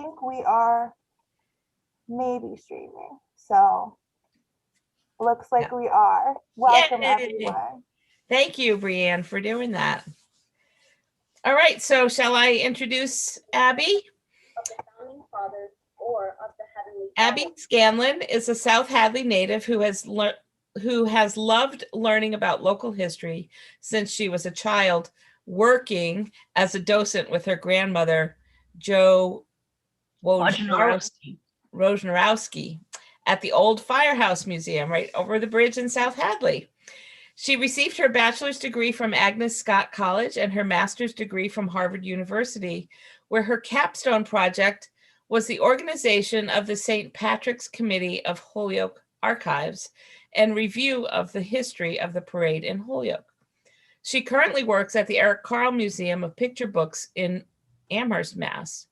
think we are maybe streaming. So looks like we are. Welcome, Yay! everyone. Thank you, Brianne, for doing that. All right, so shall I introduce Abby? Of the founding fathers or of the heavenly Abby Father. Scanlon is a South Hadley native who has loved learning about local history since she was a child, working as a docent with her grandmother, Jo Wojnarowski, at the old Firehouse Museum right over the bridge in South Hadley. She received her bachelor's degree from Agnes Scott College and her master's degree from Harvard University, where her capstone project was the organization of the St. Patrick's Committee of Holyoke Archives and review of the history of the parade in Holyoke. She currently works at the Eric Carle Museum of Picture Books in Amherst, Mass.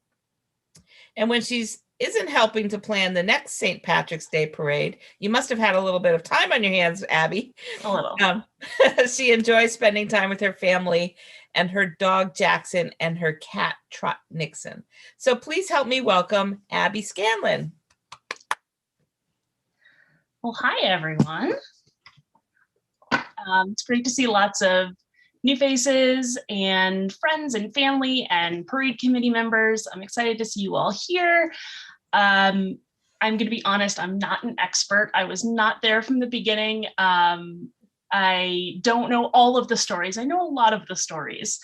And when she isn't helping to plan the next St. Patrick's Day parade, you must have had a little bit of time on your hands, Abby. A little. She enjoys spending time with her family and her dog Jackson and her cat Trot Nixon. So please help me welcome Abby Scanlon. Well, hi, everyone. It's great to see lots of new faces and friends and family and parade committee members. I'm excited to see you all here. I'm going to be honest, I'm not an expert. I was not there from the beginning. I don't know all of the stories. I know a lot of the stories.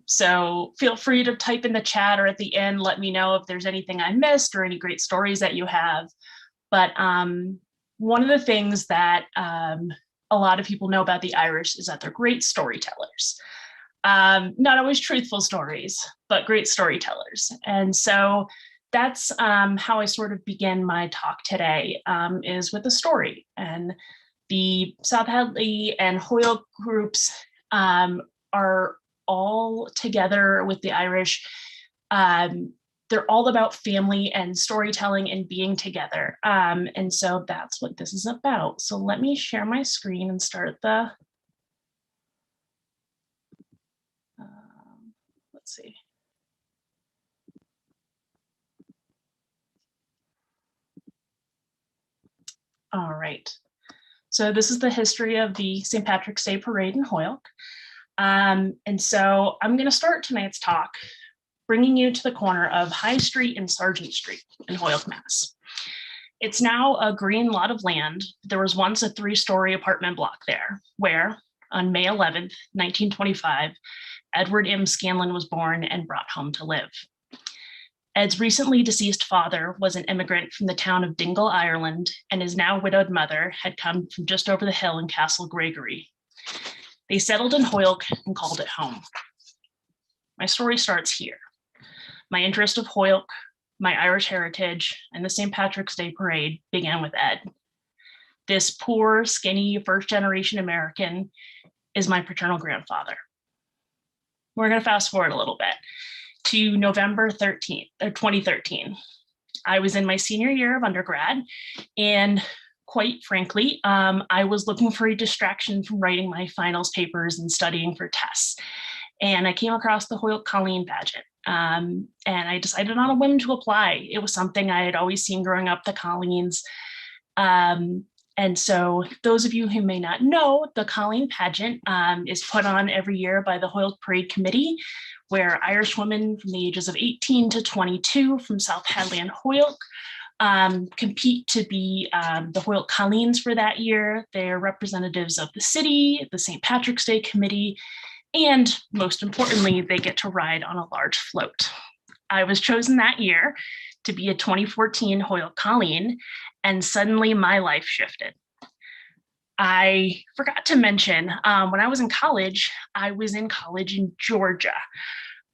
So feel free to type in the chat or at the end, let me know if there's anything I missed or any great stories that you have. But one of the things that a lot of people know about the Irish is that they're great storytellers. Not always truthful stories, but great storytellers. And so that's how I sort of begin my talk today, is with a story. And the South Hadley and Holyoke groups are all together with the Irish. They're all about family and storytelling and being together. And so that's what this is about. So let me share my screen and start the, let's see. All right. So this is the history of the St. Patrick's Day Parade in Holyoke. And so I'm going to start tonight's talk bringing you to the corner of High Street and Sargent Street in Holyoke, Mass. It's now a green lot of land. There was once a 3-story apartment block there, where on May 11th, 1925, Edward M. Scanlon was born and brought home to live. Ed's recently deceased father was an immigrant from the town of Dingle, Ireland, and his now widowed mother had come from just over the hill in Castle Gregory. They settled in Holyoke and called it home. My story starts here. My interest of Holyoke, my Irish heritage, and the St. Patrick's Day Parade began with Ed. This poor, skinny, first-generation American is my paternal grandfather. We're going to fast forward a little bit to November 2013. I was in my senior year of undergrad, and quite frankly, I was looking for a distraction from writing my finals papers and studying for tests. And I came across the Holyoke Colleen Pageant, and I decided on a whim to apply. It was something I had always seen growing up, the Colleens. And so those of you who may not know, the Colleen Pageant is put on every year by the Holyoke Parade Committee, where Irish women from the ages of 18 to 22 from South Hadley and Holyoke compete to be the Holyoke Colleens for that year. They're representatives of the city, the St. Patrick's Day Committee, and most importantly, they get to ride on a large float. I was chosen that year to be a 2014 Holyoke Colleen, and suddenly my life shifted. I forgot to mention, when I was in college, I was in college in Georgia.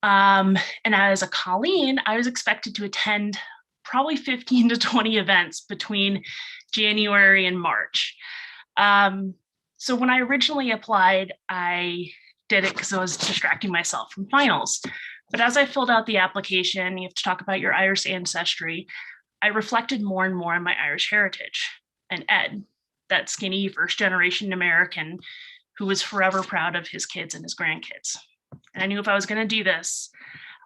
And as a Colleen, I was expected to attend probably 15 to 20 events between January and March. So when I originally applied, I did it because I was distracting myself from finals. But as I filled out the application, you have to talk about your Irish ancestry, I reflected more and more on my Irish heritage and Ed, that skinny first-generation American who was forever proud of his kids and his grandkids. And I knew if I was going to do this,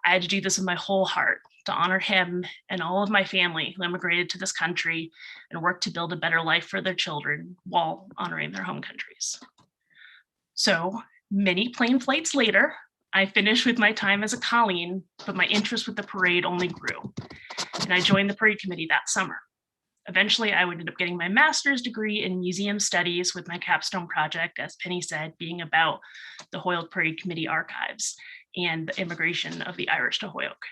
I had to do this with my whole heart, to honor him and all of my family who immigrated to this country and worked to build a better life for their children while honoring their home countries. So many plane flights later, I finished with my time as a Colleen, but my interest with the parade only grew, and I joined the parade committee that summer. Eventually, I would end up getting my master's degree in museum studies with my capstone project, as Penny said, being about the Holyoke Parade Committee archives and the immigration of the Irish to Holyoke.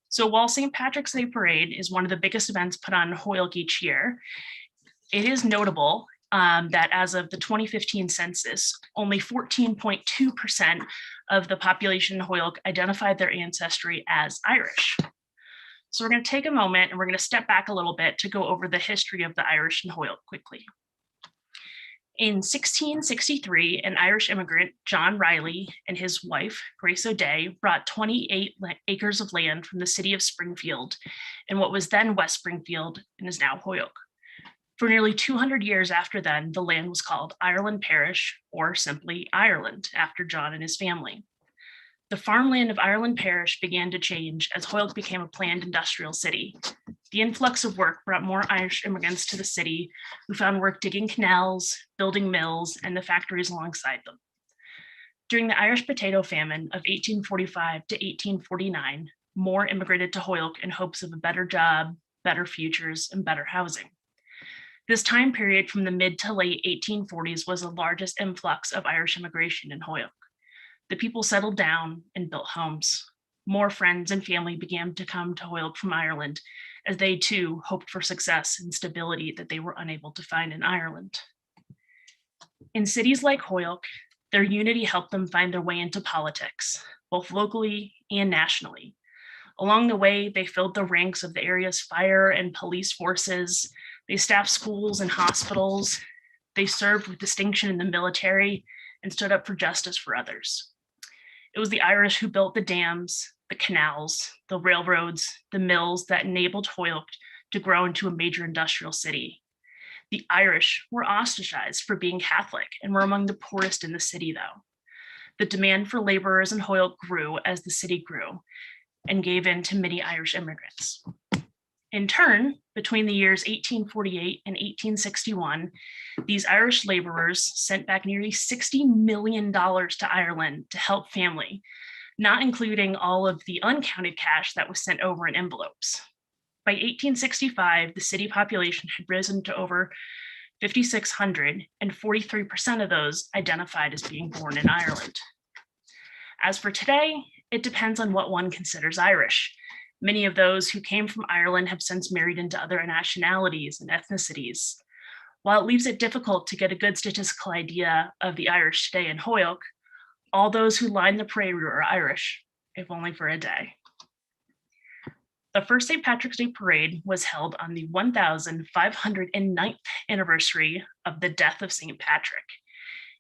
So while St. Patrick's Day Parade is one of the biggest events put on in Holyoke each year, it is notable that as of the 2015 census, only 14.2% of the population in Holyoke identified their ancestry as Irish. So we're going to take a moment and we're going to step back a little bit to go over the history of the Irish in Holyoke quickly. In 1663, an Irish immigrant, John Riley, and his wife, Grace O'Day, brought 28 acres of land from the city of Springfield in what was then West Springfield and is now Holyoke. For nearly 200 years after then, the land was called Ireland Parish, or simply Ireland, after John and his family. The farmland of Ireland Parish began to change as Holyoke became a planned industrial city. The influx of work brought more Irish immigrants to the city who found work digging canals, building mills, and the factories alongside them. During the Irish potato famine of 1845 to 1849, more immigrated to Holyoke in hopes of a better job, better futures, and better housing. This time period from the mid to late 1840s was the largest influx of Irish immigration in Holyoke. The people settled down and built homes. More friends and family began to come to Holyoke from Ireland, as they too hoped for success and stability that they were unable to find in Ireland. In cities like Holyoke, their unity helped them find their way into politics, both locally and nationally. Along the way, they filled the ranks of the area's fire and police forces. They staffed schools and hospitals. They served with distinction in the military and stood up for justice for others. It was the Irish who built the dams, the canals, the railroads, the mills that enabled Holyoke to grow into a major industrial city. The Irish were ostracized for being Catholic and were among the poorest in the city, though. The demand for laborers in Holyoke grew as the city grew and gave in to many Irish immigrants. In turn, between the years 1848 and 1861, these Irish laborers sent back nearly $60 million to Ireland to help family, not including all of the uncounted cash that was sent over in envelopes. By 1865, the city population had risen to over 5,600, and 43% of those identified as being born in Ireland. As for today, it depends on what one considers Irish. Many of those who came from Ireland have since married into other nationalities and ethnicities. While it leaves it difficult to get a good statistical idea of the Irish today in Holyoke, all those who line the parade route are Irish, if only for a day. The first St. Patrick's Day parade was held on the 1509th anniversary of the death of St. Patrick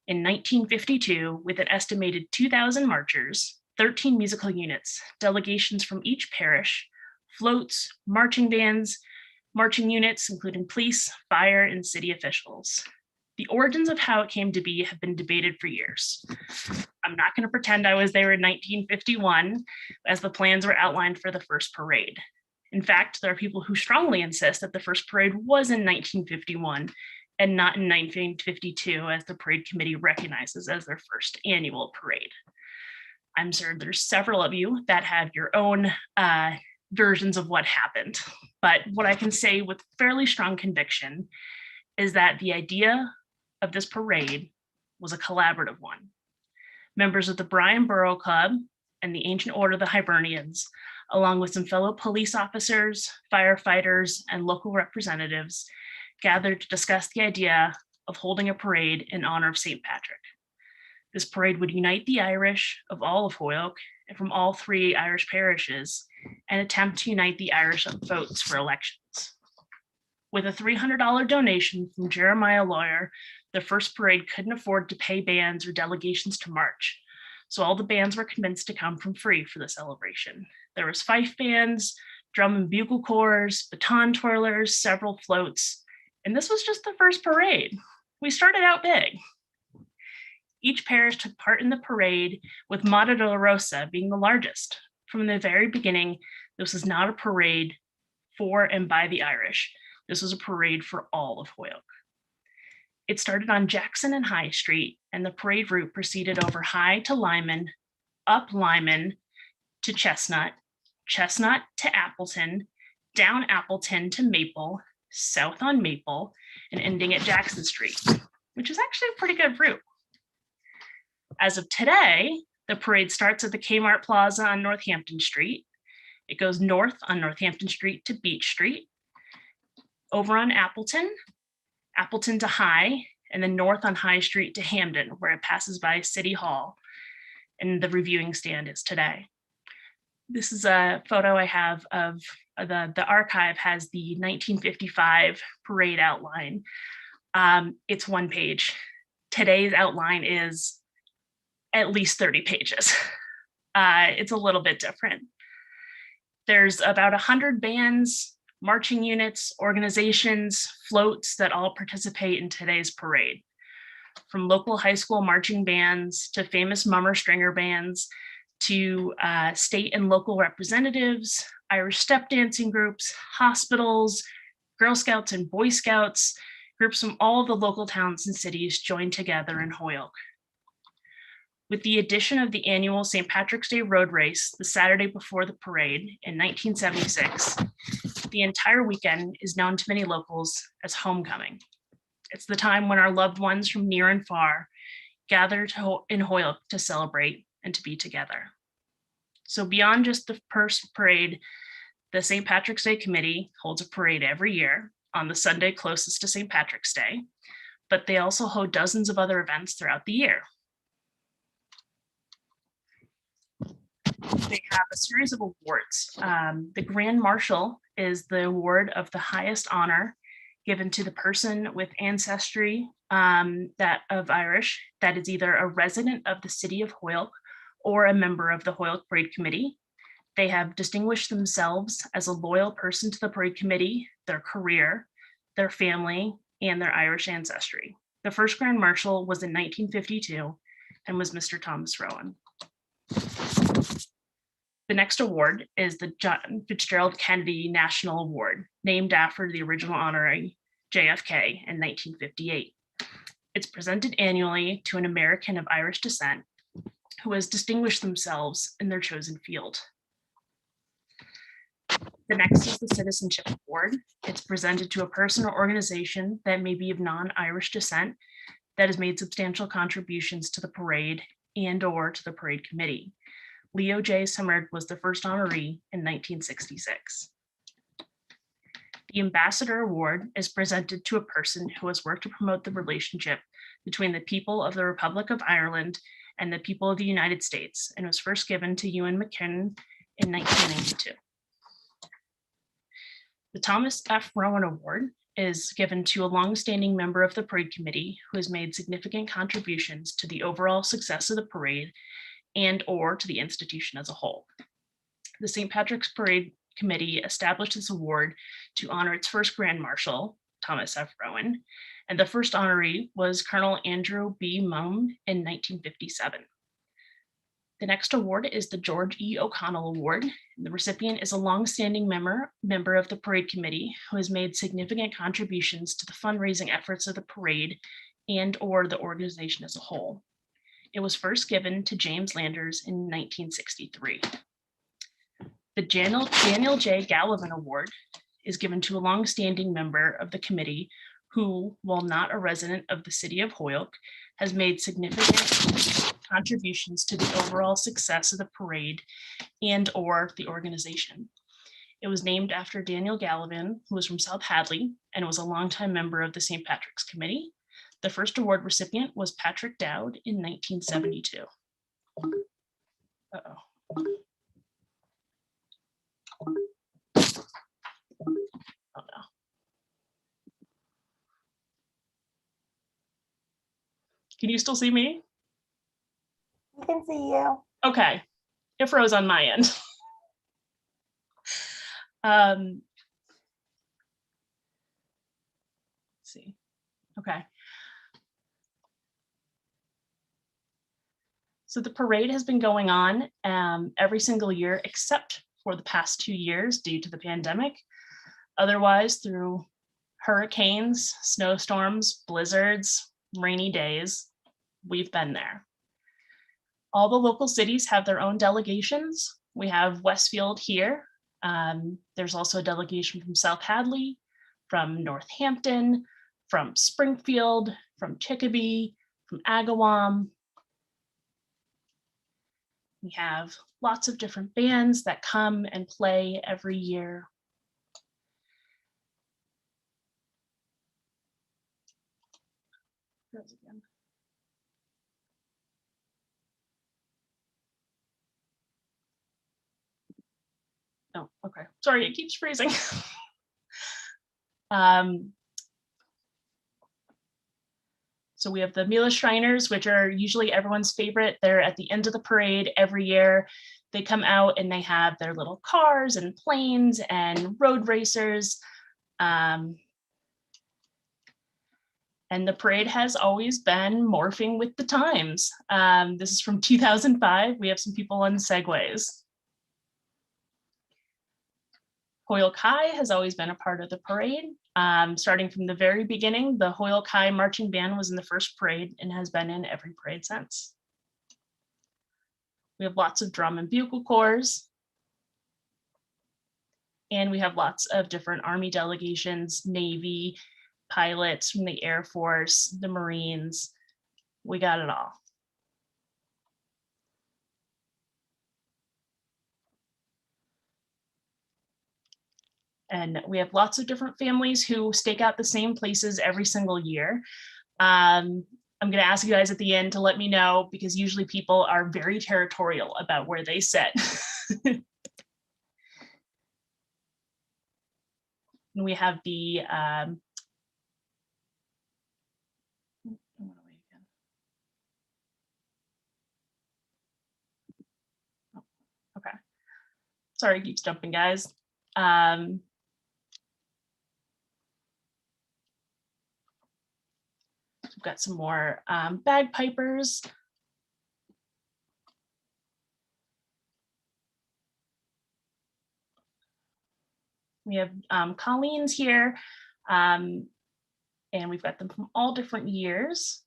in 1952, with an estimated 2,000 marchers, 13 musical units, delegations from each parish, floats, marching bands, marching units, including police, fire, and city officials. The origins of how it came to be have been debated for years. I'm not going to pretend I was there in 1951, as the plans were outlined for the first parade. In fact, there are people who strongly insist that the first parade was in 1951 and not in 1952, as the parade committee recognizes as their first annual parade. I'm sure there's several of you that have your own versions of what happened. But what I can say with fairly strong conviction is that the idea of this parade was a collaborative one. Members of the Bryan Borough Club and the Ancient Order of the Hibernians, along with some fellow police officers, firefighters, and local representatives, gathered to discuss the idea of holding a parade in honor of St. Patrick. This parade would unite the Irish of all of Holyoke and from all 3 Irish parishes and attempt to unite the Irish of votes for elections. With a $300 donation from Jeremiah Lawyer, the first parade couldn't afford to pay bands or delegations to march, so all the bands were convinced to come from free for the celebration. There was fife bands, drum and bugle corps, baton twirlers, several floats, and this was just the first parade. We started out big. Each parish took part in the parade, with Mata de la Rosa being the largest. From the very beginning, this was not a parade for and by the Irish. This was a parade for all of Holyoke. It started on Jackson and High Street, and the parade route proceeded over High to Lyman, up Lyman to Chestnut, Chestnut to Appleton, down Appleton to Maple, south on Maple, and ending at Jackson Street, which is actually a pretty good route. As of today, the parade starts at the Kmart Plaza on Northampton Street. It goes north on Northampton Street to Beach Street, over on Appleton, Appleton to High, and then north on High Street to Hamden, where it passes by City Hall, and the reviewing stand is today. This is a photo I have of the archive has the 1955 parade outline. It's one page. Today's outline is at least 30 pages. It's a little bit different. There's about 100 bands, marching units, organizations, floats that all participate in today's parade. From local high school marching bands to famous mummer stringer bands to state and local representatives, Irish step dancing groups, hospitals, Girl Scouts and Boy Scouts, groups from all of the local towns and cities join together in Holyoke. With the addition of the annual St. Patrick's Day road race the Saturday before the parade in 1976, the entire weekend is known to many locals as homecoming. It's the time when our loved ones from near and far gather in Holyoke to celebrate and to be together. So beyond just the first parade, the St. Patrick's Day Committee holds a parade every year on the Sunday closest to St. Patrick's Day, but they also hold dozens of other events throughout the year. They have a series of awards. The Grand Marshal is the award of the highest honor given to the person with ancestry that of Irish that is either a resident of the city of Holyoke or a member of the Holyoke Parade Committee. They have distinguished themselves as a loyal person to the parade committee, their career, their family, and their Irish ancestry. The first Grand Marshal was in 1952 and was Mr. Thomas Rowan. The next award is the John Fitzgerald Kennedy National Award, named after the original honoree JFK in 1958. It's presented annually to an American of Irish descent who has distinguished themselves in their chosen field. The next is the Citizenship Award. It's presented to a person or organization that may be of non-Irish descent that has made substantial contributions to the parade and or to the parade committee. Leo J. Summerd was the first honoree in 1966. The Ambassador Award is presented to a person who has worked to promote the relationship between the people of the Republic of Ireland and the people of the United States, and was first given to Ewan McKinnon in 1992. The Thomas F. Rowan Award is given to a longstanding member of the parade committee who has made significant contributions to the overall success of the parade and or to the institution as a whole. The St. Patrick's Parade Committee established this award to honor its first Grand Marshal, Thomas F. Rowan, and the first honoree was Colonel Andrew B. Moan in 1957. The next award is the George E. O'Connell Award. The recipient is a longstanding member of the parade committee who has made significant contributions to the fundraising efforts of the parade and or the organization as a whole. It was first given to James Landers in 1963. The Daniel J. Gallivan Award is given to a longstanding member of the committee who, while not a resident of the city of Holyoke, has made significant contributions to the overall success of the parade and or the organization. It was named after Daniel Gallivan, who was from South Hadley and was a longtime member of the St. Patrick's Committee. The first award recipient was Patrick Dowd in 1972. Uh-oh. Oh no. Can you still see me? We can see you. Okay, it froze on my end. Let's see. Okay. So the parade has been going on every single year except for the past 2 years due to the pandemic. Otherwise, through hurricanes, snowstorms, blizzards, rainy days, we've been there. All the local cities have their own delegations. We have Westfield here. There's also a delegation from South Hadley, from Northampton, from Springfield, from Chicopee, from Agawam. We have lots of different bands that come and play every year. Oh, okay. Sorry, it keeps freezing. So we have the Miele Shriners, which are usually everyone's favorite. They're at the end of the parade every year. They come out and they have their little cars and planes and road racers. And the parade has always been morphing with the times. This is from 2005. We have some people on segways. Hoyokai has always been a part of the parade. Starting from the very beginning, the Hoyokai marching band was in the first parade and has been in every parade since. We have lots of drum and bugle corps. And we have lots of different Army delegations, Navy, pilots from the Air Force, the Marines. We got it all. And we have lots of different families who stake out the same places every single year. I'm going to ask you guys at the end to let me know, because usually people are very territorial about where they sit. And we have the okay. Sorry, it keeps jumping, guys. We've got some more bagpipers. We have Colleen's here, and we've got them from all different years.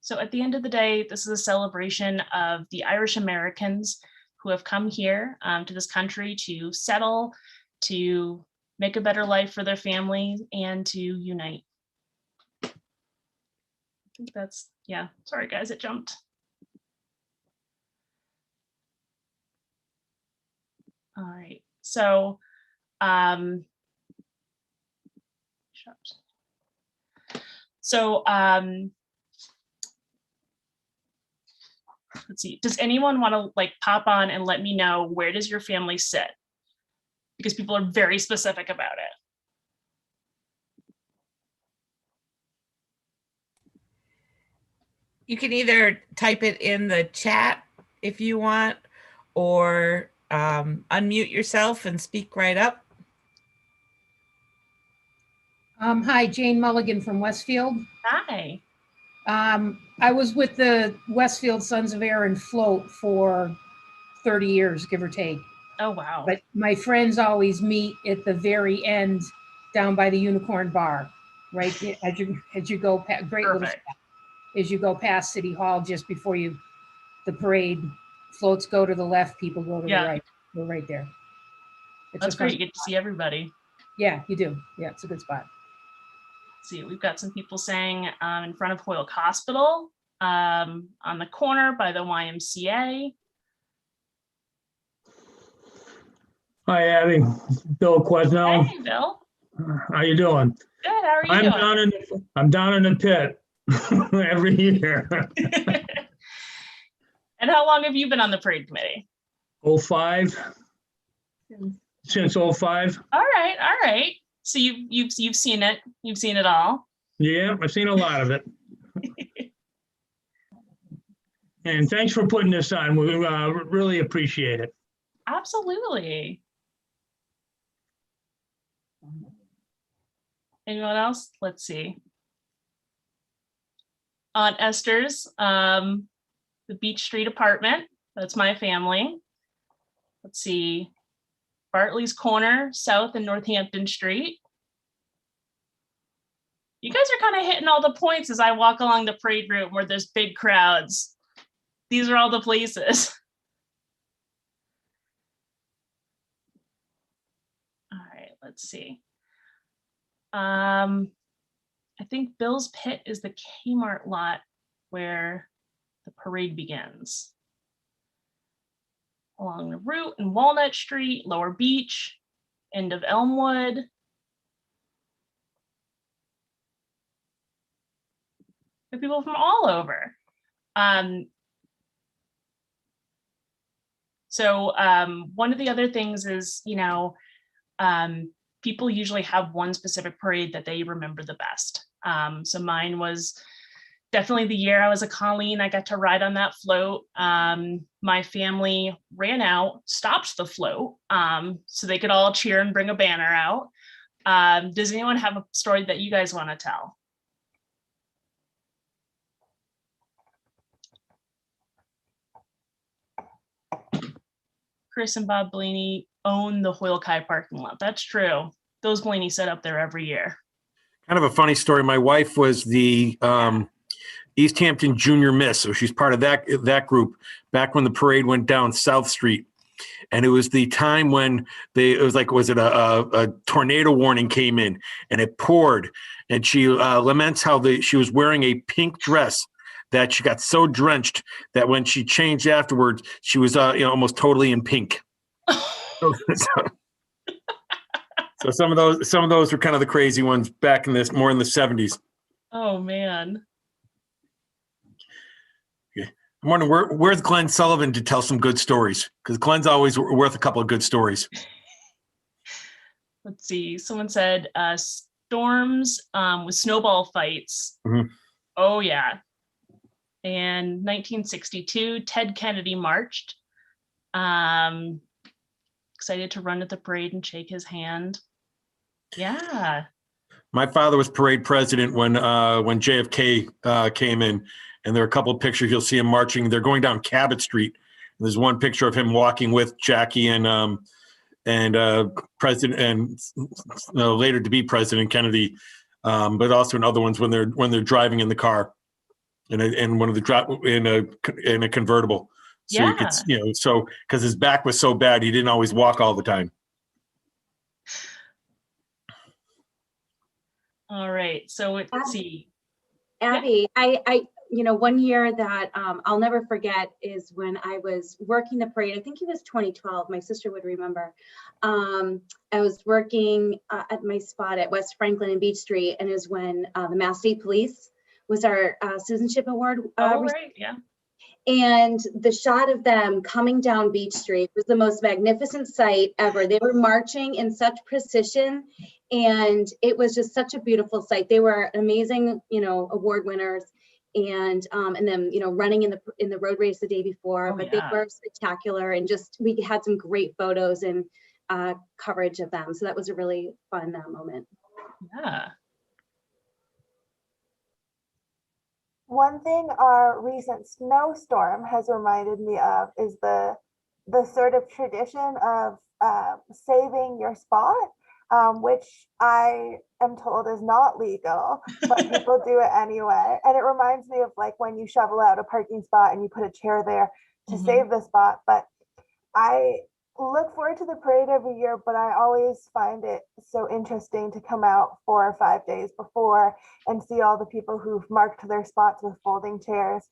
So at the end of the day, this is a celebration of the Irish Americans who have come here to this country to settle, to make a better life for their families, and to unite. I think that's, yeah, sorry guys, it jumped. All right, so let's see, does anyone want to like pop on and let me know, where does your family sit? Because people are very specific about it. You can either type it in the chat if you want, or unmute yourself and speak right up. Hi, Jane Mulligan from Westfield. Hi. I was with the Westfield Sons of Air and Float for 30 years, give or take. Oh, wow. But my friends always meet at the very end down by the Unicorn Bar, right? As you go past, great little spot, as you go past City Hall, just before the parade, floats go to the left, people go to the right. We're right there. That's great. You get to see everybody. Yeah, you do. Yeah, it's a good spot. Let's see, we've got some people saying in front of Holyoke Hospital, on the corner by the YMCA. Hi, Abby. Bill Quesnell. Hey, Bill. How you doing? Good. How are you doing? I'm down in the pit every year. And how long have you been on the parade committee? 05. Since 05. All right, all right. So you've seen it. You've seen it all. Yeah, I've seen a lot of it. And thanks for putting this on. We really appreciate it. Absolutely. Anyone else? Let's see. Aunt Esther's, the Beach Street apartment. That's my family. Let's see, Bartley's Corner, South and Northampton Street. You guys are kind of hitting all the points as I walk along the parade route where there's big crowds. These are all the places. All right, let's see. I think Bill's Pit is the Kmart lot where the parade begins. Along the route in Walnut Street, Lower Beach, end of Elmwood. There are people from all over. So one of the other things is, people usually have one specific parade that they remember the best. So mine was definitely the year I was a Colleen. I got to ride on that float. My family ran out, stopped the float, so they could all cheer and bring a banner out. Does anyone have a story that you guys want to tell? Chris and Bob Blaney own the Hoyokai parking lot. That's true. Those Blaney set up there every year. Kind of a funny story. My wife was the East Hampton Junior Miss, so she's part of that group back when the parade went down South Street. And it was the time when a tornado warning came in and it poured. And she laments how she was wearing a pink dress that she got so drenched that when she changed afterwards, she was almost totally in pink. So some of those were kind of the crazy ones back in more in the 70s. Oh man. I'm wondering where's Glenn Sullivan to tell some good stories, because Glenn's always worth a couple of good stories. Let's see. Someone said storms with snowball fights. Mm-hmm. Oh yeah. And 1962, Ted Kennedy marched. Excited to run at the parade and shake his hand. Yeah. My father was parade president when JFK came in, and there are a couple of pictures you'll see him marching. They're going down Cabot Street. And there's one picture of him walking with Jackie and President and later to be President Kennedy, but also in other ones when they're driving in the car, in one of the in a convertible. So yeah. you could, because his back was so bad, he didn't always walk all the time. All right. So let's see. Abby, I one year that I'll never forget is when I was working the parade. I think it was 2012. My sister would remember. I was working at my spot at West Franklin and Beach Street, and it was when the Mass State Police was our Citizenship Award. Right. Yeah. And the shot of them coming down Beach Street was the most magnificent sight ever. They were marching in such precision, and it was just such a beautiful sight. They were amazing, award winners, and then running in the road race the day before. But yeah. They were spectacular, and we had some great photos and coverage of them. So that was a really fun moment. Yeah. One thing our recent snowstorm has reminded me of is the sort of tradition of saving your spot, which I am told is not legal, but people do it anyway. And it reminds me of like when you shovel out a parking spot and you put a chair there to save the spot. But I look forward to the parade every year, but I always find it so interesting to come out 4 or 5 days before and see all the people who've marked their spots with folding chairs.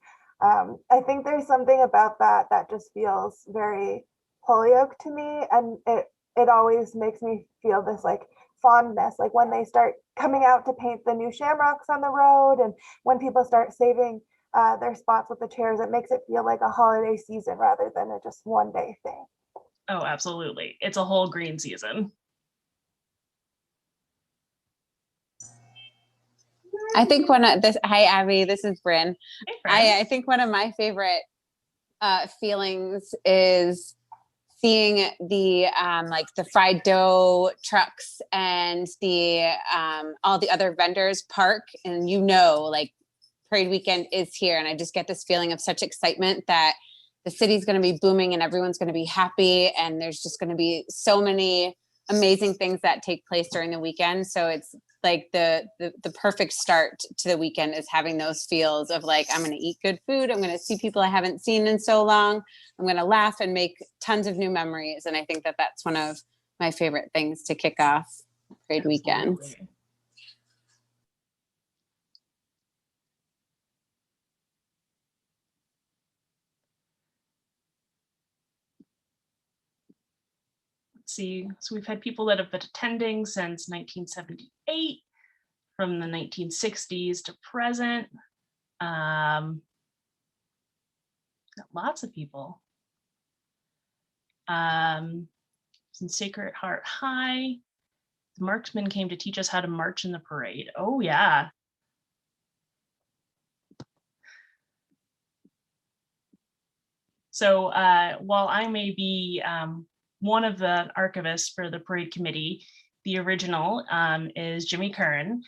I think there's something about that just feels very Holyoke to me, and it always makes me feel this like fondness, like when they start coming out to paint the new shamrocks on the road, and when people start saving their spots with the chairs, it makes it feel like a holiday season rather than a just one day thing. Oh, absolutely. It's a whole green season. I think hi Abby, this is Bryn. Hey, I think one of my favorite feelings is seeing the like the fried dough trucks and the all the other vendors park, and like parade weekend is here. And I just get this feeling of such excitement that the city's going to be booming and everyone's going to be happy. And there's just going to be so many amazing things that take place during the weekend. So it's like the perfect start to the weekend is having those feels of like, I'm going to eat good food. I'm going to see people I haven't seen in so long. I'm going to laugh and make tons of new memories. And I think that that's one of my favorite things to kick off parade weekend. See, so we've had people that have been attending since 1978, from the 1960s to present. Lots of people. In Sacred Heart High, the marksmen came to teach us how to march in the parade. Oh yeah. So while I may be one of the archivists for the parade committee, the original is Jimmy Curran,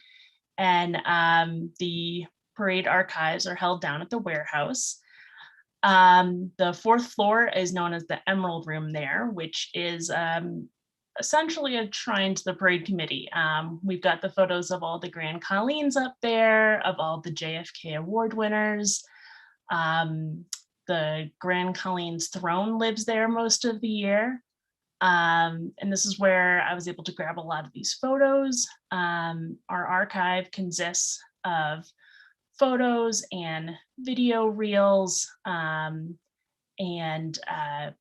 and the parade archives are held down at the warehouse. The fourth floor is known as the Emerald Room there, which is essentially a shrine to the parade committee. We've got the photos of all the Grand Colleens up there, of all the JFK Award winners. The Grand Colleen's throne lives there most of the year. And this is where I was able to grab a lot of these photos. Our archive consists of photos and video reels and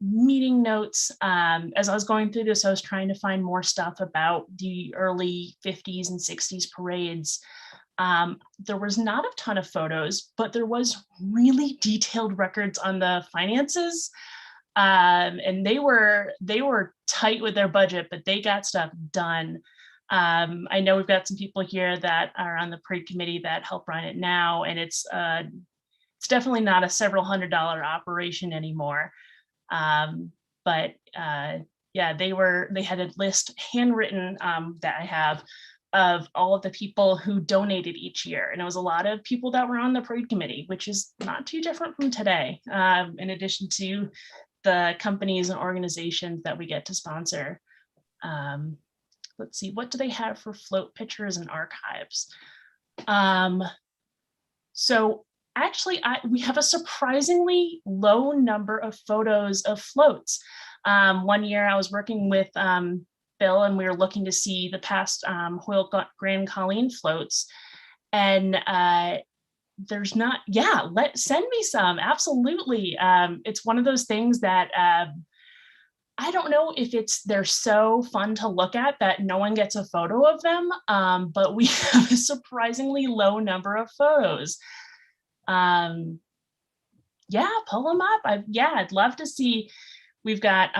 meeting notes. As I was going through this, I was trying to find more stuff about the early 50s and 60s parades. There was not a ton of photos, but there was really detailed records on the finances. And they were tight with their budget, but they got stuff done. I know we've got some people here that are on the parade committee that help run it now, and it's definitely not a several $100 operation anymore. But yeah, they had a list handwritten that I have of all of the people who donated each year. And it was a lot of people that were on the parade committee, which is not too different from today, in addition to the companies and organizations that we get to sponsor. Let's see, what do they have for float pictures and archives? So actually, we have a surprisingly low number of photos of floats. One year I was working with Bill, and we were looking to see the past Holyoke Grand Colleen floats, and there's not, yeah, send me some, absolutely. It's one of those things that I don't know if they're so fun to look at that no one gets a photo of them, but we have a surprisingly low number of photos. Yeah, pull them up. I'd love to see. We've got,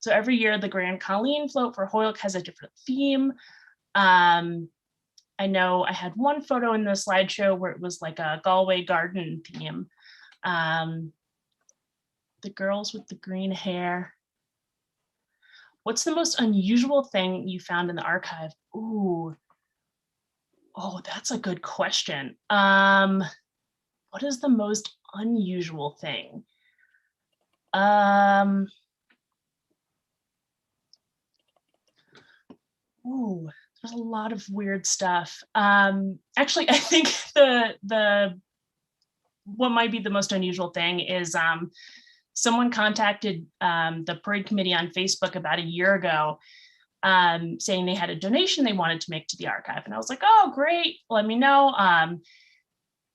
so every year the Grand Colleen float for Holyoke has a different theme. I know I had one photo in the slideshow where it was like a Galway garden theme. The girls with the green hair. What's the most unusual thing you found in the archive? Ooh, oh, that's a good question. What is the most unusual thing? Ooh, there's a lot of weird stuff. Actually, I think what might be the most unusual thing is someone contacted the parade committee on Facebook about a year ago, saying they had a donation they wanted to make to the archive. And I was like, oh, great, let me know.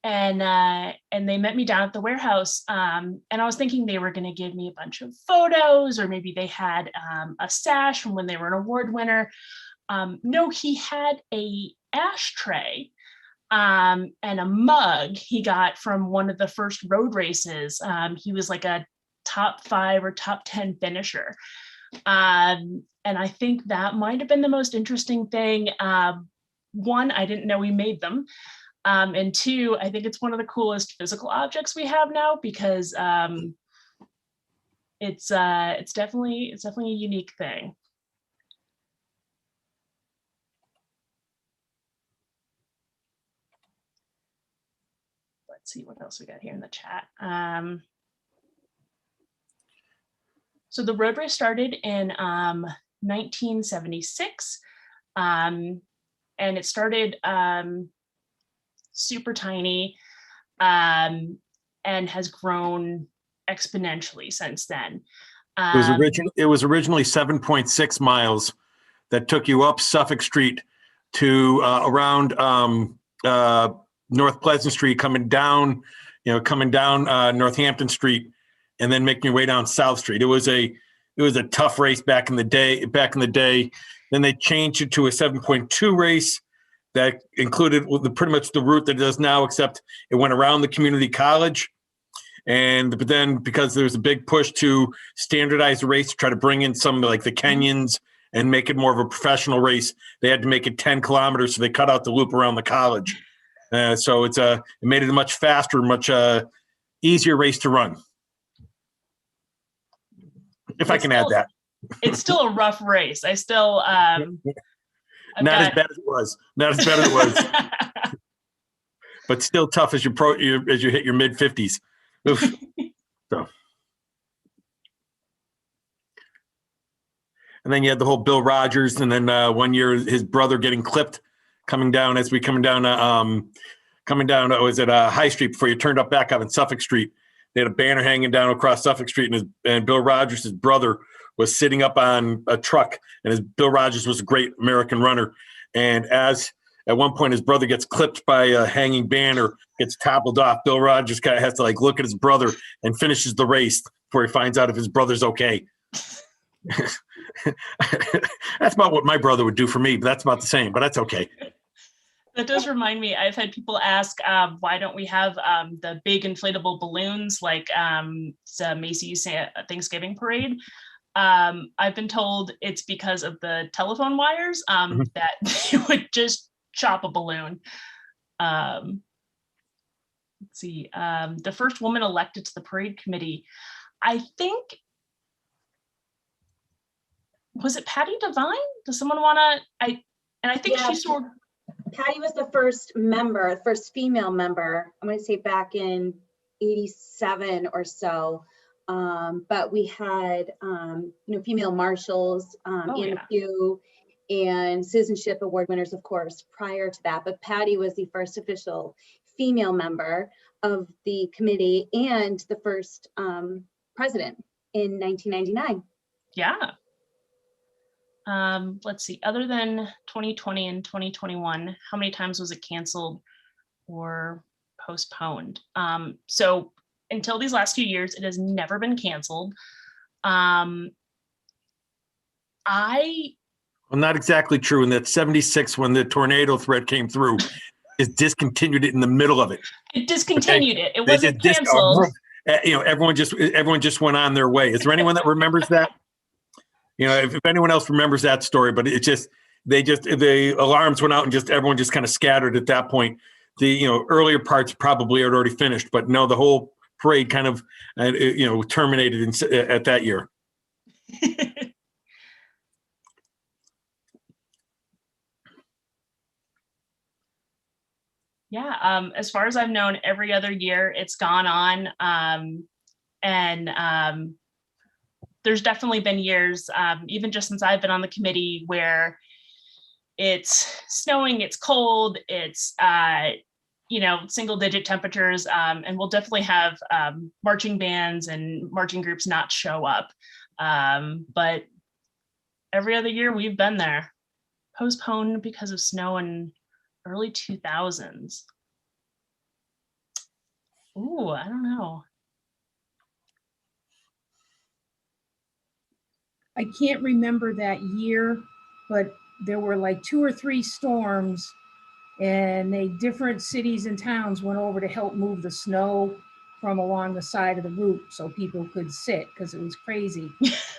And they met me down at the warehouse. And I was thinking they were gonna give me a bunch of photos, or maybe they had a sash from when they were an award winner. No, he had a ashtray and a mug he got from one of the first road races. He was like a top 5 or top 10 finisher. And I think that might have been the most interesting thing. One, I didn't know he made them. And two, I think it's one of the coolest physical objects we have now, because it's definitely a unique thing. let's see what else we got here in the chat. So the road race started in 1976, and it started super tiny, and has grown exponentially since then. It was originally 7.6 miles that took you up Suffolk Street to around North Pleasant Street, coming down Northampton Street, and then making your way down South Street. It was a tough race back in the day. Then they changed it to a 7.2 race that included pretty much the route that it does now, except it went around the community college. But then because there was a big push to standardize the race, to try to bring in some like the Kenyans and make it more of a professional race, they had to make it 10 kilometers. So they cut out the loop around the college. So it made it a much faster, much easier race to run. If I can add that. It's still a rough race. I still as bad as it was. Not as bad as it was. But still tough as you hit your mid 50s. So. And then you had the whole Bill Rogers, and then 1 year his brother getting clipped coming down High Street before you turned up back up in Suffolk Street. They had a banner hanging down across Suffolk Street, and Bill Rogers, his brother, was sitting up on a truck, and Bill Rogers was a great American runner. And at one point his brother gets clipped by a hanging banner, gets toppled off, Bill Rogers kind of has to look at his brother and finishes the race before he finds out if his brother's okay. That's about what my brother would do for me, but that's about the same, but that's okay. That does remind me, I've had people ask, why don't we have the big inflatable balloons like Macy's Thanksgiving parade? I've been told it's because of the telephone wires that you would just chop a balloon. Let's see, the first woman elected to the parade committee, I think, was it Patty Devine? Does someone want to, I think she sort of, Patty was the first female member, I'm going to say back in 87 or so. But we had, female marshals, and Citizenship Award winners, of course, prior to that. But Patty was the first official female member of the committee and the first president in 1999. Yeah. Let's see, other than 2020 and 2021, how many times was it canceled or postponed? So until these last few years, it has never been canceled. Well, not exactly true. In that 76, when the tornado threat came through, it discontinued it in the middle of it. It discontinued it. It wasn't canceled. Everyone just went on their way. Is there anyone that remembers that? If anyone else remembers that story, but the alarms went out and everyone just kind of scattered at that point. The earlier parts probably had already finished, but no, the whole parade kind of terminated at that year. Yeah, as far as I've known, every other year it's gone on, and there's definitely been years, even just since I've been on the committee, where it's snowing, it's cold, it's single digit temperatures, and we'll definitely have marching bands and marching groups not show up. But every other year we've been there. Postponed because of snow in early 2000s. Ooh, I don't know. I can't remember that year, but there were like 2 or 3 storms, and different cities and towns went over to help move the snow from along the side of the route so people could sit, because it was crazy.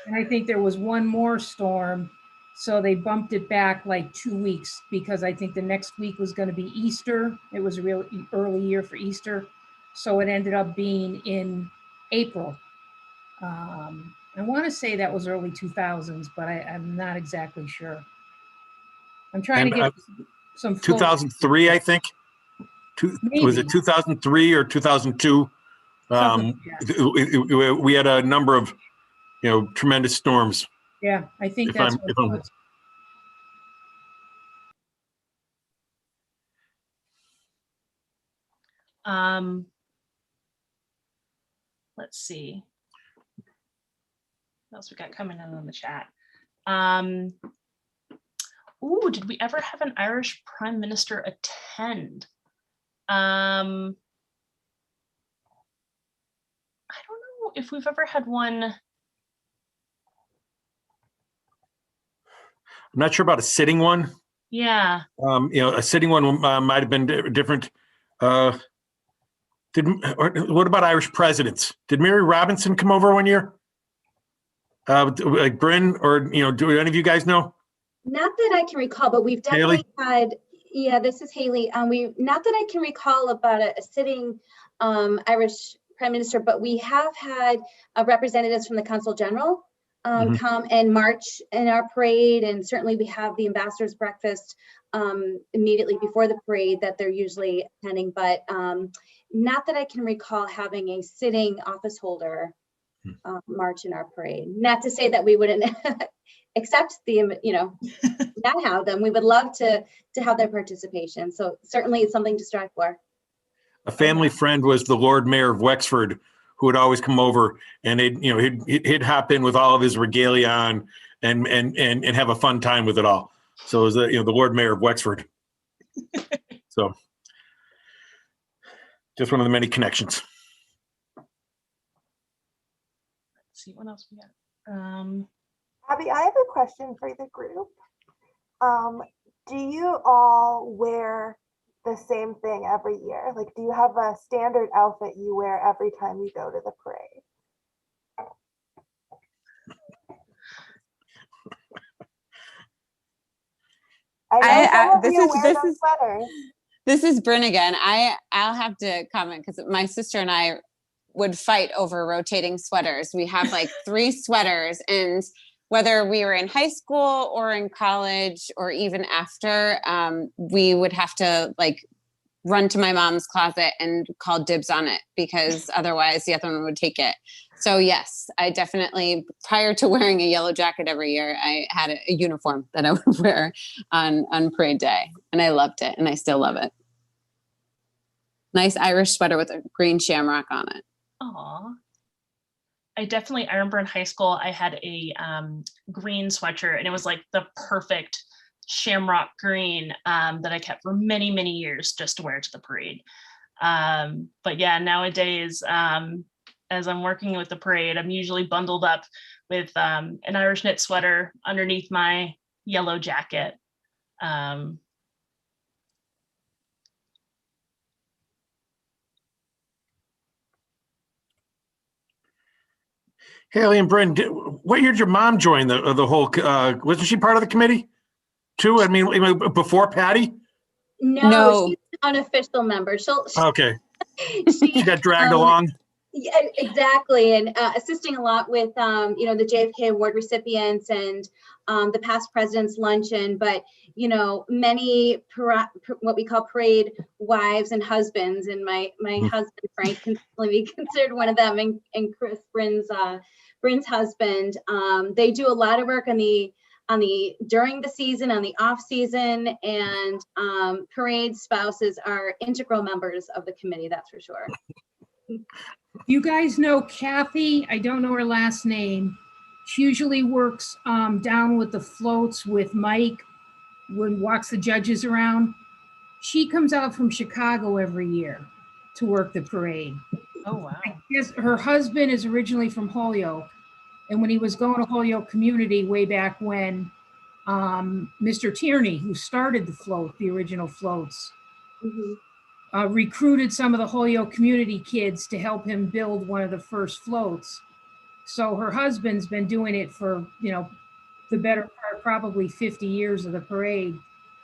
And I think there was one more storm, so they bumped it back like 2 weeks, because I think the next week was going to be Easter. It was a real early year for Easter, so it ended up being in April. I want to say that was early 2000s, but I'm not exactly sure. I'm trying to get some 2003, I think. Was it 2003 or 2002? We had a number of, tremendous storms. Yeah, I think If that's I'm- what if it I'm- was. Let's see. What else we got coming in on the chat? Ooh, did we ever have an Irish Prime Minister attend? I don't know if we've ever had one. I'm not sure about a sitting one. Yeah. A sitting one might have been different. What about Irish presidents? Did Mary Robinson come over one year? Like Bryn, or do any of you guys know? Not that I can recall, but we've definitely had, yeah, this is Haley. Not that I can recall about a sitting Irish Prime Minister, but we have had representatives from the Consul General come and march in our parade. And certainly we have the ambassador's breakfast immediately before the parade that they're usually attending, but not that I can recall having a sitting office holder march in our parade. Not to say that we wouldn't accept the, not have them. We would love to have their participation. So certainly it's something to strive for. A family friend was the Lord Mayor of Wexford, who would always come over, and he'd hop in with all of his regalia on and have a fun time with it all. So it was the Lord Mayor of Wexford. So just one of the many connections. Let's see what else we got. Abby, I have a question for the group. Do you all wear the same thing every year? Like, do you have a standard outfit you wear every time you go to the parade? This is Bryn again. I'll have to comment because my sister and I would fight over rotating sweaters. We have like 3 sweaters, and whether we were in high school or in college or even after, we would have to like run to my mom's closet and call dibs on it because otherwise the other one would take it. So yes, I definitely, prior to wearing a yellow jacket every year, I had a uniform that I would wear on parade day, and I loved it, and I still love it. Nice Irish sweater with a green shamrock on it. Aw. I remember in high school, I had a green sweatshirt, and it was like the perfect shamrock green that I kept for many, many years just to wear to the parade. But yeah, nowadays, as I'm working with the parade, I'm usually bundled up with an Irish knit sweater underneath my yellow jacket. Haley and Bryn, what year did your mom join the whole? Wasn't she part of the committee too? I mean, before Patty? No. She's an unofficial member. Okay. She got dragged along. Yeah, exactly, and assisting a lot with the JFK Award recipients and the past president's luncheon. But many what we call parade wives and husbands, and my husband Frank can be considered one of them, and Chris Bryn's husband. They do a lot of work on the during the season, on the off season, and parade spouses are integral members of the committee. That's for sure. You guys know Kathy? I don't know her last name. She usually works down with the floats with Mike when walks the judges around. She comes out from Chicago every year to work the parade. Oh, wow. Yes, her husband is originally from Holyoke. And when he was going to Holyoke Community way back when, Mr. Tierney, who started the original floats, recruited some of the Holyoke community kids to help him build one of the first floats. So her husband's been doing it for, the better part, probably 50 years of the parade.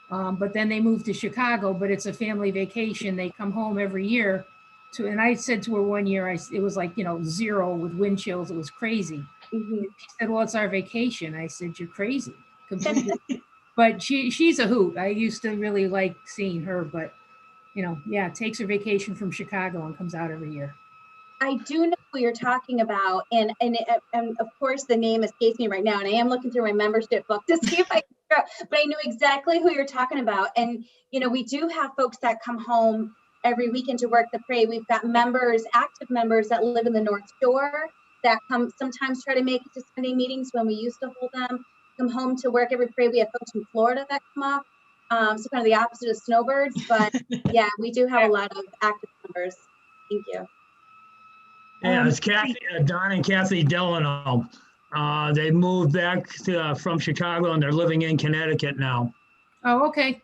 But then they moved to Chicago, but it's a family vacation. They come home every year. And I said to her one year, it was like, 0 with wind chills. It was crazy. She said, well, it's our vacation. I said, you're crazy. Completely. But she's a hoot. I used to really like seeing her, but yeah, takes her vacation from Chicago and comes out every year. I do know who you're talking about, and of course the name escapes me right now, and I am looking through my membership book to see if I can, but I know exactly who you're talking about. And we do have folks that come home every weekend to work the parade. We've got members, active members that live in the North Shore that sometimes try to make it to Sunday meetings when we used to hold them, come home to work every parade. We have folks from Florida that come up, so kind of the opposite of snowbirds, but yeah, we do have a lot of active members. Thank you. Yeah, it's Don and Kathy Delano. They moved back from Chicago and they're living in Connecticut now. Oh, okay.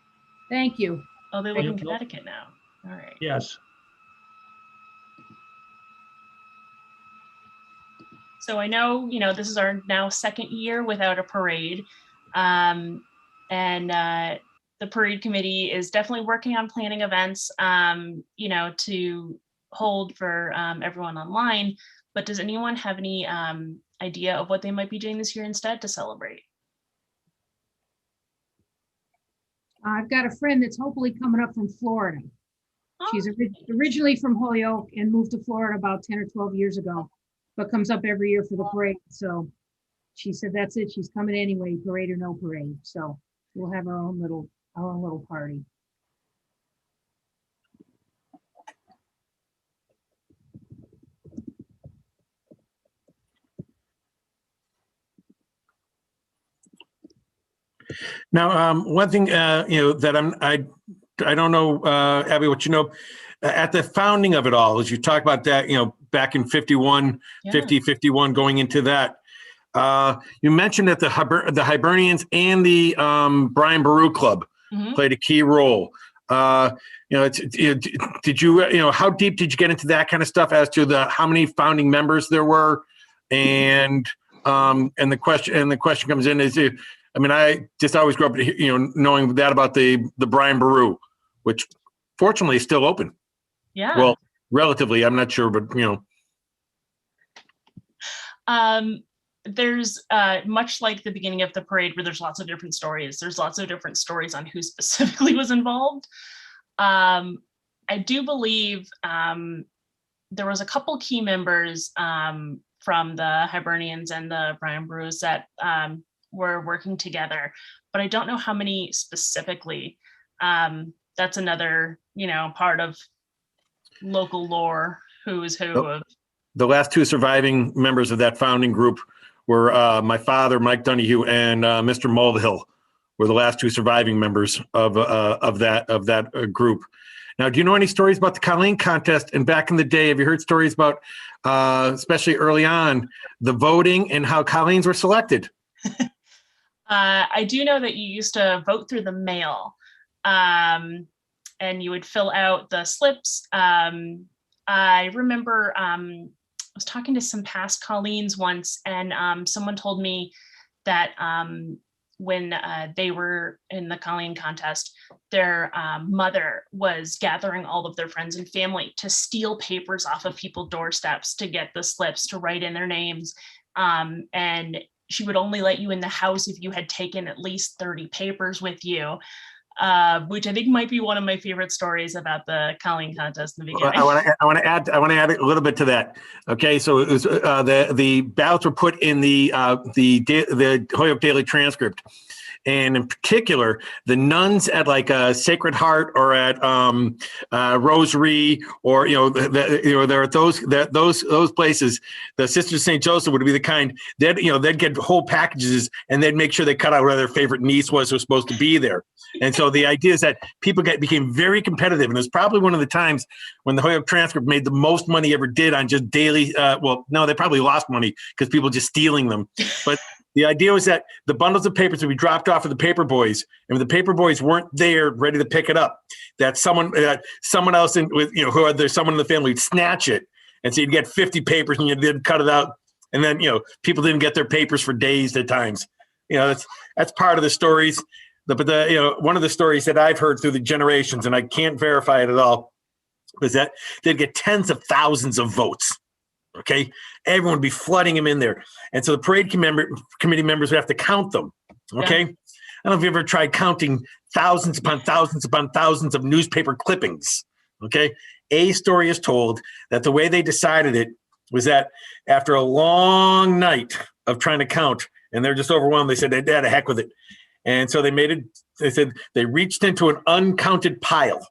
Thank you. Oh, they live in Connecticut now. All right. Yes. So I know, this is our now second year without a parade. And the parade committee is definitely working on planning events, to hold for everyone online. But does anyone have any idea of what they might be doing this year instead to celebrate? I've got a friend that's hopefully coming up from Florida. She's originally from Holyoke and moved to Florida about 10 or 12 years ago, but comes up every year for the parade. So she said, that's it. She's coming anyway, parade or no parade. So we'll have our own little party. Now, one thing, that I don't know, Abby, what at the founding of it all, as you talk about that, back in 51, 51, going into that, you mentioned that the Hibernians and the Brian Boru Club played a key role. Did you, how deep did you get into that kind of stuff as to how many founding members there were? And the question comes in is, I just always grew up, knowing that about the Brian Boru, which fortunately is still open. Yeah. Well, relatively, I'm not sure, but there's much like the beginning of the parade where there's lots of different stories. There's lots of different stories on who specifically was involved. I do believe there was a couple key members from the Hibernians and the Brian Borus that were working together, but I don't know how many specifically. That's another, part of local lore, who is who of. The last two surviving members of that founding group were my father, Mike Donahue, and Mr. Mulvihill were the last two surviving members of that group. Now, do you know any stories about the Colleen Contest? And back in the day, have you heard stories about, especially early on, the voting and how Colleens were selected? I do know that you used to vote through the mail, and you would fill out the slips. I remember I was talking to some past Colleens once, and someone told me that when they were in the Colleen Contest, their mother was gathering all of their friends and family to steal papers off of people's doorsteps to get the slips to write in their names. And she would only let you in the house if you had taken at least 30 papers with you, which I think might be one of my favorite stories about the Colleen Contest in the beginning. I want to add a little bit to that. Okay, so it was the ballots were put in the Holyoke Daily Transcript, and in particular, the nuns at like Sacred Heart or at Rosary, or there are those places. The Sisters of St. Joseph would be the kind that they'd get whole packages and they'd make sure they cut out where their favorite niece was who was supposed to be there. And so the idea is that people became very competitive, and it was probably one of the times when the Holyoke Transcript made the most money ever did on just daily. Well, no, they probably lost money because people just stealing them, but. The idea was that the bundles of papers would be dropped off of the paper boys, and if the paper boys weren't there ready to pick it up, that someone else someone in the family would snatch it, and so you'd get 50 papers and you'd cut it out, and then people didn't get their papers for days at times. That's part of the stories. But one of the stories that I've heard through the generations, and I can't verify it at all, was that they'd get tens of thousands of votes. Okay, everyone would be flooding them in there, and so the parade committee members would have to count them. Okay, I don't know if you ever tried counting thousands upon thousands upon thousands of newspaper clippings. Okay. A story is told that the way they decided it was that after a long night of trying to count, and they're just overwhelmed, they said they had a heck with it. And so they said they reached into an uncounted pile,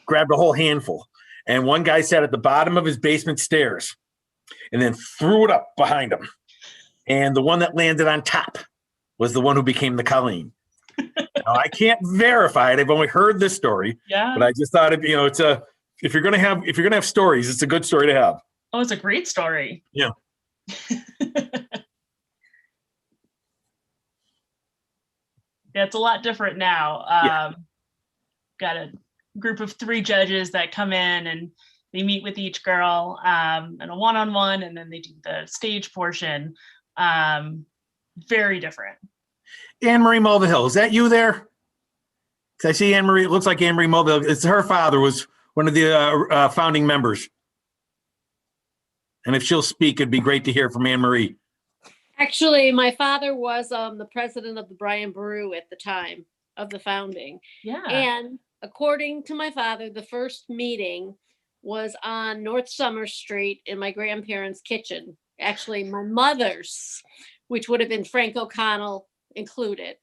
grabbed a whole handful. And one guy sat at the bottom of his basement stairs and then threw it up behind him. And the one that landed on top was the one who became the Colleen. Now, I can't verify it. I've only heard this story, but I just thought if you're gonna have stories, it's a good story to have. Oh, it's a great story. Yeah. Yeah, it's a lot different now. Got a group of 3 judges that come in and they meet with each girl and a one-on-one, and then they do the stage portion. Very different. Anne-Marie Mulvihill, is that you there? I see Anne-Marie, it looks like Anne-Marie Mulvihill. It's her father was one of the founding members. And if she'll speak, it'd be great to hear from Anne-Marie. Actually, my father was the president of the Brian Boru at the time of the founding. Yeah. And according to my father, the first meeting was on North Summer Street in my grandparents' kitchen. Actually, my mother's, which would have been Frank O'Connell included.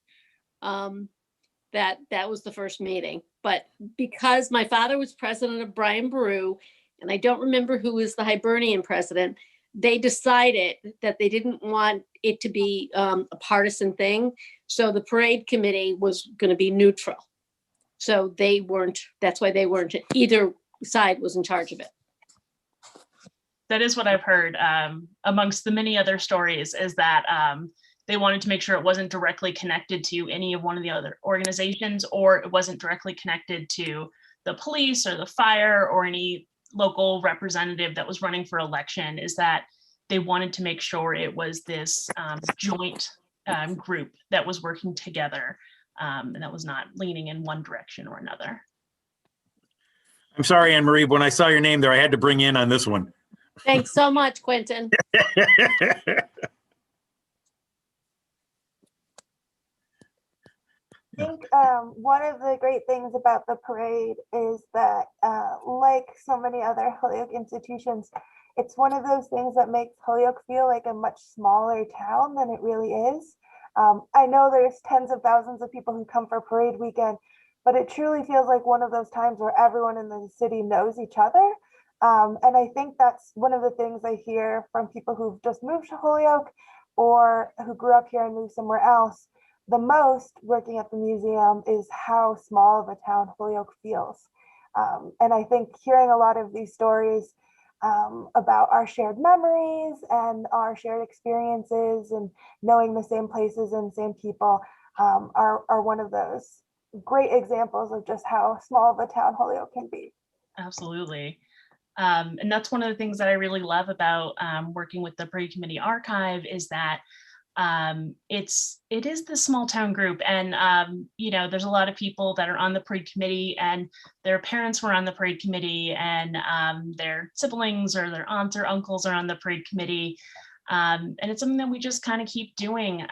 That was the first meeting. But because my father was president of Brian Boru, and I don't remember who was the Hibernian president, they decided that they didn't want it to be a partisan thing. So the parade committee was going to be neutral. So that's why they weren't, either side was in charge of it. That is what I've heard amongst the many other stories, is that they wanted to make sure it wasn't directly connected to any of one of the other organizations, or it wasn't directly connected to the police or the fire or any local representative that was running for election, is that they wanted to make sure it was this joint group that was working together and that was not leaning in one direction or another. I'm sorry, Anne-Marie, but when I saw your name there, I had to bring you in on this one. Thanks so much, Quentin. I think one of the great things about the parade is that, like so many other Holyoke institutions, it's one of those things that makes Holyoke feel like a much smaller town than it really is. I know there's tens of thousands of people who come for parade weekend, but it truly feels like one of those times where everyone in the city knows each other. And I think that's one of the things I hear from people who've just moved to Holyoke or who grew up here and moved somewhere else the most working at the museum is how small of a town Holyoke feels. And I think hearing a lot of these stories about our shared memories and our shared experiences and knowing the same places and same people are one of those great examples of just how small of a town Holyoke can be. Absolutely. And that's one of the things that I really love about working with the Parade Committee Archive, is that it is the small town group, and there's a lot of people that are on the parade committee and their parents were on the parade committee, and their siblings or their aunts or uncles are on the parade committee, and it's something that we just kind of keep doing.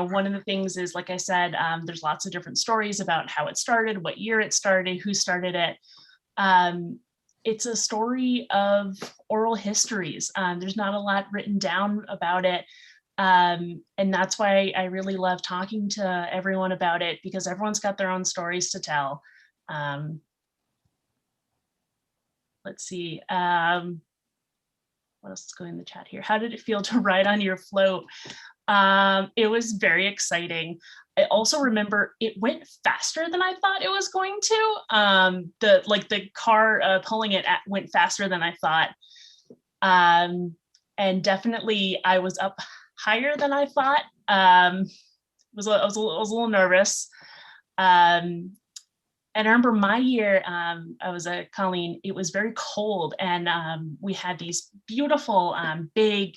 One of the things is, like I said, there's lots of different stories about how it started, what year it started, who started it. It's a story of oral histories. There's not a lot written down about it. And that's why I really love talking to everyone about it, because everyone's got their own stories to tell. Let's see. What else is going in the chat here? How did it feel to ride on your float? It was very exciting. I also remember it went faster than I thought it was going to. The car pulling it went faster than I thought. And definitely I was up higher than I thought. I was a little nervous. And I remember my year, I was at Colleen, it was very cold, and we had these beautiful big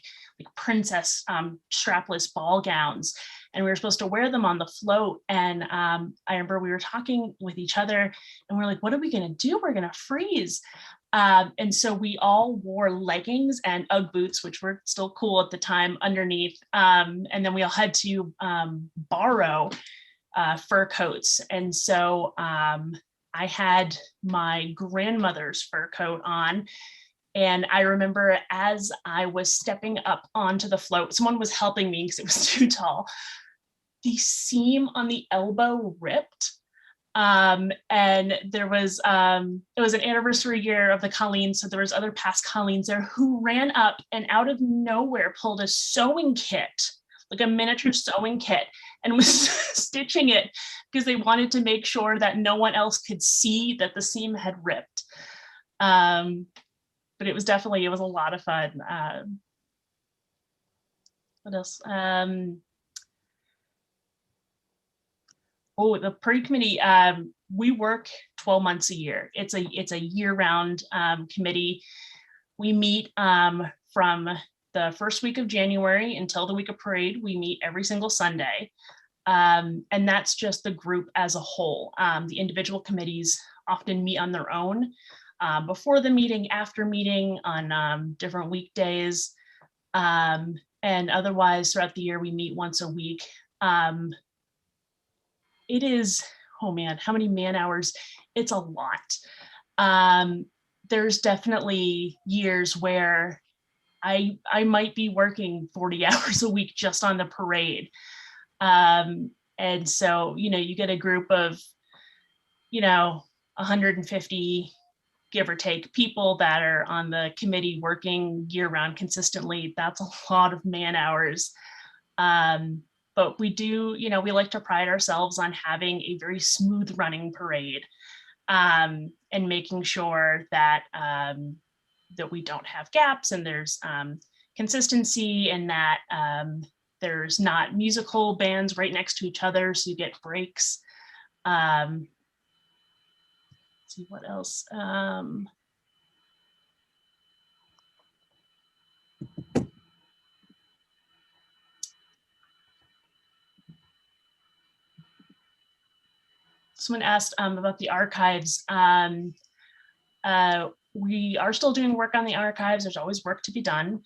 princess strapless ball gowns, and we were supposed to wear them on the float. And I remember we were talking with each other and we're like, what are we gonna do? We're gonna freeze. And so we all wore leggings and Ugg boots, which were still cool at the time, underneath. And then we all had to borrow fur coats. And so I had my grandmother's fur coat on. And I remember as I was stepping up onto the float, someone was helping me because it was too tall. The seam on the elbow ripped. And there was, it was an anniversary year of the Colleen. So there was other past Colleens there who ran up and out of nowhere pulled a sewing kit, like a miniature sewing kit, and was stitching it because they wanted to make sure that no one else could see that the seam had ripped. But it was definitely, it was a lot of fun. What else? Oh, the parade committee, we work 12 months a year. It's a year-round committee. We meet from the first week of January until the week of parade. We meet every single Sunday. And that's just the group as a whole. The individual committees often meet on their own before the meeting, after meeting, on different weekdays. And otherwise throughout the year, we meet once a week. It is, oh man, how many man hours? It's a lot. There's definitely years where I might be working 40 hours a week just on the parade. And so, you get a group of, 150, give or take, people that are on the committee working year round consistently. That's a lot of man hours. But we do, we like to pride ourselves on having a very smooth running parade, and making sure that that we don't have gaps, and there's consistency, and that there's not musical bands right next to each other, so you get breaks. Let's see what else. Someone asked about the archives. We are still doing work on the archives. There's always work to be done.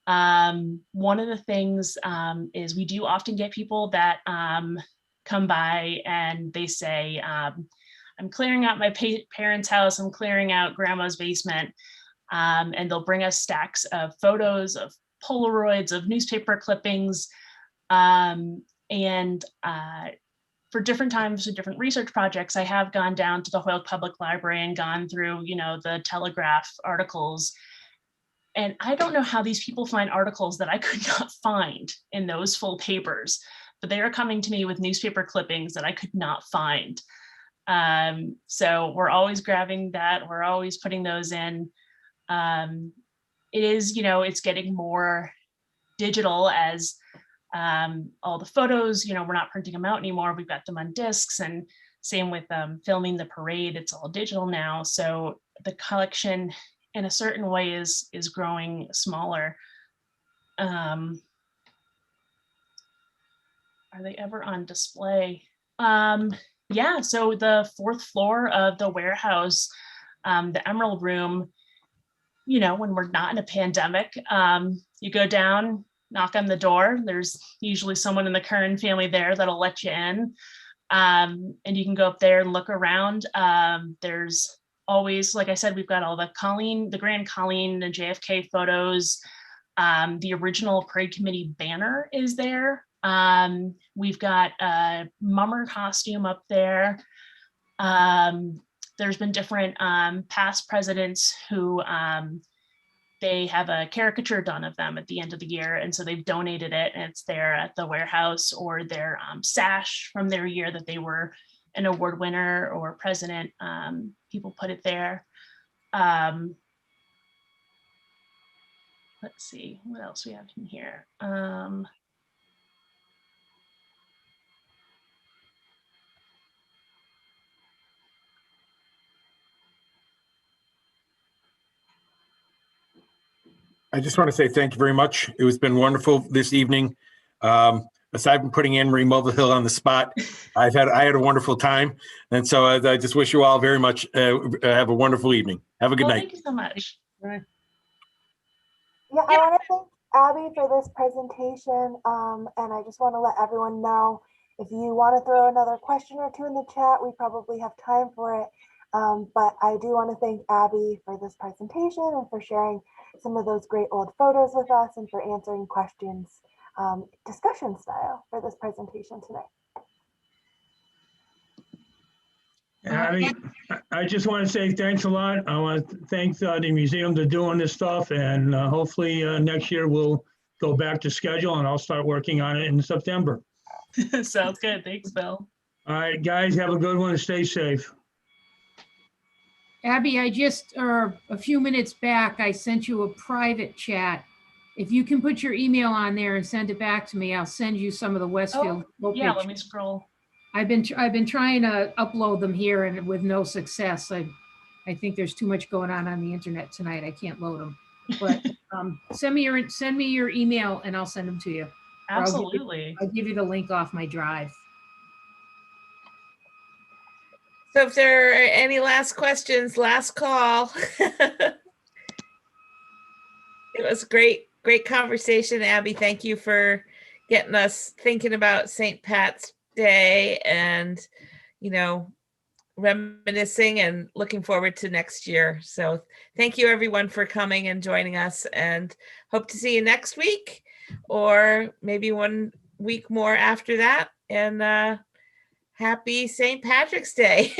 One of the things is we do often get people that come by and they say, I'm clearing out my parents' house, I'm clearing out grandma's basement, and they'll bring us stacks of photos, of Polaroids, of newspaper clippings, and for different times and different research projects, I have gone down to the Holyoke Public Library and gone through, the Telegraph articles. And I don't know how these people find articles that I could not find in those full papers, but they are coming to me with newspaper clippings that I could not find. So we're always grabbing that. We're always putting those in. It is, it's getting more digital as all the photos, we're not printing them out anymore. We've got them on discs, and same with filming the parade. It's all digital now. So the collection in a certain way is growing smaller. Are they ever on display? Yeah, so the 4th floor of the warehouse, the Emerald Room, when we're not in a pandemic, you go down, knock on the door. There's usually someone in the Curran family there that'll let you in. And you can go up there and look around. There's always, like I said, we've got all the Grand Colleen, the JFK photos. The original parade committee banner is there. We've got a mummer costume up there. There's been different past presidents who they have a caricature done of them at the end of the year. And so they've donated it, and it's there at the warehouse, or their sash from their year that they were an award winner or president. People put it there. Let's see what else we have in here. I just want to say thank you very much. It has been wonderful this evening. aside from putting Anne Marie Mulvihill on the spot, I had a wonderful time. And so I just wish you all very much have a wonderful evening. Have a good Well, night. thank you so much. Right. Yeah, I want to thank Abby for this presentation. And I just want to let everyone know, if you want to throw another question or two in the chat, we probably have time for it. But I do want to thank Abby for this presentation and for sharing some of those great old photos with us and for answering questions, discussion style, for this presentation tonight. Abby, I just want to say thanks a lot. I want to thank the museum for doing this stuff, and hopefully next year we'll go back to schedule and I'll start working on it in September. Sounds good. Thanks, Bill. All right, guys, have a good one and stay safe. Abby, I just, a few minutes back, I sent you a private chat. If you can put your email on there and send it back to me, I'll send you some of the Westfield. Yeah, let me scroll. I've been trying to upload them here and with no success. I think there's too much going on the internet tonight. I can't load them. But send me your email and I'll send them to you. Absolutely. I'll give you the link off my drive. So if there are any last questions, last call. It was great conversation, Abby. Thank you for getting us thinking about St. Pat's Day and, reminiscing and looking forward to next year. So thank you everyone for coming and joining us, and hope to see you next week or maybe 1 week more after that. And happy St. Patrick's Day.